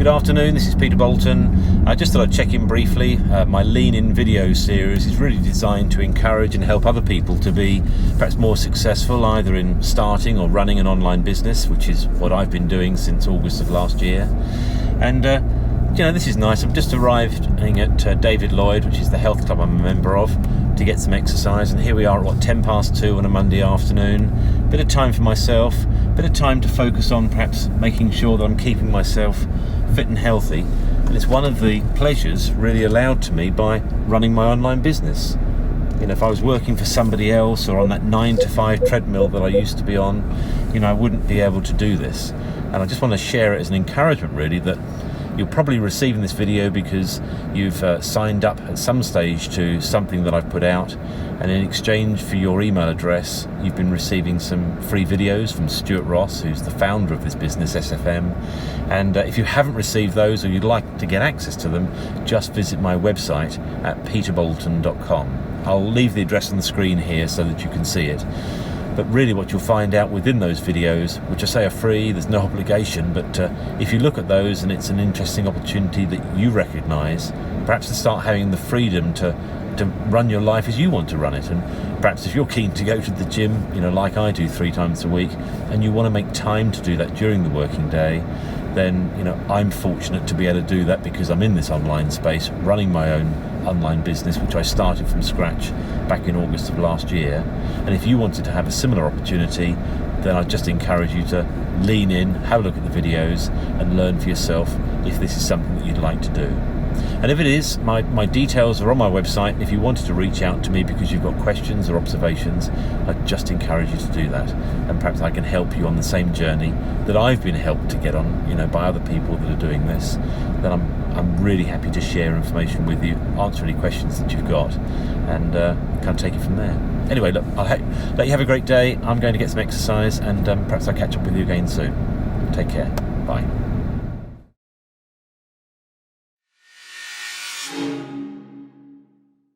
Good afternoon, this is Peter Boulton. I just thought I'd check in briefly. My Lean In video series is really designed to encourage and help other people to be perhaps more successful either in starting or running an online business, which is what I've been doing since August of last year. And this is nice. I've just arrived at David Lloyd, which is the health club I'm a member of, to get some exercise, and here we are at 10 past 2 on a Monday afternoon. Bit of time for myself, bit of time to focus on perhaps making sure that I'm keeping myself fit and healthy, and it's one of the pleasures really allowed to me by running my online business. If I was working for somebody else or on that 9 to 5 treadmill that I used to be on, I wouldn't be able to do this. And I just want to share it as an encouragement really that you're probably receiving this video because you've signed up at some stage to something that I've put out, and in exchange for your email address you've been receiving some free videos from Stuart Ross, who's the founder of this business, SFM. And if you haven't received those or you'd like to get access to them, just visit my website at peterbolton.com. I'll leave the address on the screen here so that you can see it. But really what you'll find out within those videos, which I say are free, there's no obligation, but if you look at those and it's an interesting opportunity that you recognise, perhaps to start having the freedom to run your life as you want to run it. And perhaps if you're keen to go to the gym, like I do 3 times a week, and you want to make time to do that during the working day, then I'm fortunate to be able to do that because I'm in this online space, running my own online business, which I started from scratch back in August of last year. And if you wanted to have a similar opportunity, then I'd just encourage you to lean in, have a look at the videos and learn for yourself if this is something that you'd like to do. And if it is, my details are on my website. If you wanted to reach out to me because you've got questions or observations, I'd just encourage you to do that. And perhaps I can help you on the same journey that I've been helped to get on, by other people that are doing this. Then I'm really happy to share information with you, answer any questions that you've got, and kind of take it from there. Anyway, look, I'll let you have a great day. I'm going to get some exercise, and perhaps I'll catch up with you again soon. Take care. Bye.